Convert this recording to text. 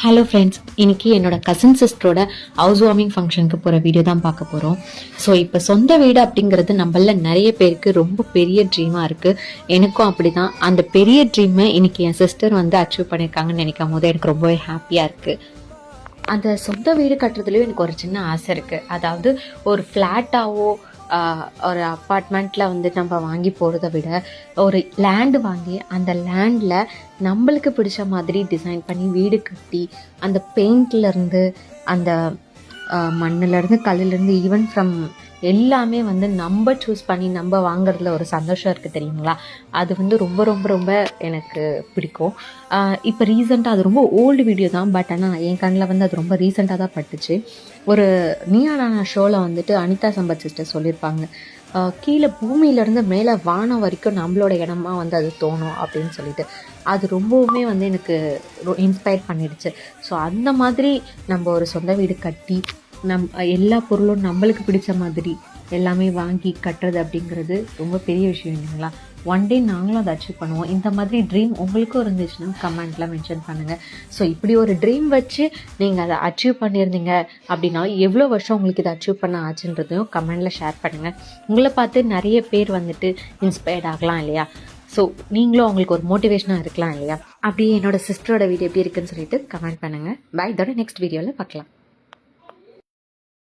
Hello friends, இன்றைக்கி என்னோடய cousin சிஸ்டரோட house warming ஃபங்க்ஷனுக்கு போகிற வீடியோ தான் பார்க்க போகிறோம். ஸோ இப்போ சொந்த வீடு அப்படிங்கிறது நம்மள நிறைய பேருக்கு ரொம்ப பெரிய ட்ரீமாக இருக்குது. எனக்கும் அப்படி தான். அந்த பெரிய ட்ரீமை இன்றைக்கி என் சிஸ்டர் வந்து அச்சீவ் பண்ணியிருக்காங்கன்னு நினைக்கும் போது எனக்கு ரொம்பவே ஹாப்பியாக இருக்குது. அந்த சொந்த வீடு கட்டுறதுலேயும் எனக்கு ஒரு சின்ன ஆசை இருக்குது. அதாவது ஒரு ஃப்ளாட்டாவோ ஒரு அப்பார்ட்மெண்ட்டில் வந்து நம்ம வாங்கி போகிறத விட ஒரு லேண்டு வாங்கி அந்த லேண்டில் நம்மளுக்கு பிடிச்ச மாதிரி டிசைன் பண்ணி வீடு கட்டி அந்த பெயிண்ட்லேருந்து அந்த மண்ணிலேருந்து கல்லுலேருந்து ஈவன் ஃப்ரம் எல்லாமே வந்து நம்ம சூஸ் பண்ணி நம்ம வாங்குறதுல ஒரு சந்தோஷம் இருக்குது தெரியுங்களா? அது வந்து ரொம்ப ரொம்ப ரொம்ப எனக்கு பிடிக்கும். இப்போ ரீசெண்டாக அது ரொம்ப ஓல்டு வீடியோ தான், பட் ஆனால் என் கண்ணில் வந்து அது ரொம்ப ரீசெண்டாக தான் பட்டுச்சு. ஒரு நீயானா ஷோவில் வந்துட்டு அனிதா சம்பத் சிஸ்டர் சொல்லியிருப்பாங்க, கீழே பூமியிலேருந்து மேலே வானம் வரைக்கும் நம்மளோட இடமா வந்து அது தோணும் அப்படின்னு சொல்லிட்டு. அது ரொம்பவுமே வந்து எனக்கு இன்ஸ்பயர் பண்ணிடுச்சு. ஸோ அந்த மாதிரி நம்ம ஒரு சொந்த வீடு கட்டி எல்லா பொருளும் நம்மளுக்கு பிடிச்ச மாதிரி எல்லாமே வாங்கி கட்டுறது அப்படிங்கிறது ரொம்ப பெரிய விஷயம் இல்லைங்களா? ஒன் டே நாங்களும் அதை அச்சீவ் பண்ணுவோம். இந்த மாதிரி ட்ரீம் உங்களுக்கும் இருந்துச்சுன்னா கமெண்ட்டில் மென்ஷன் பண்ணுங்கள். ஸோ இப்படி ஒரு ட்ரீம் வச்சு நீங்கள் அதை அச்சீவ் பண்ணியிருந்தீங்க அப்படின்னா எவ்வளோ வருஷம் உங்களுக்கு இதை அச்சீவ் பண்ண ஆச்சுன்றதையும் கமெண்டில் ஷேர் பண்ணுங்கள். உங்களை பார்த்து நிறைய பேர் வந்துட்டு இன்ஸ்பயர்ட் ஆகலாம் இல்லையா? ஸோ நீங்களும் அவங்களுக்கு ஒரு மோட்டிவேஷனாக இருக்கலாம் இல்லையா? அப்படியே என்னோடய சிஸ்டரோட வீடியோ எப்படி இருக்குன்னு சொல்லிட்டு கமெண்ட் பண்ணுங்கள். பை, இதோட நெக்ஸ்ட் வீடியோவில் பார்க்கலாம்.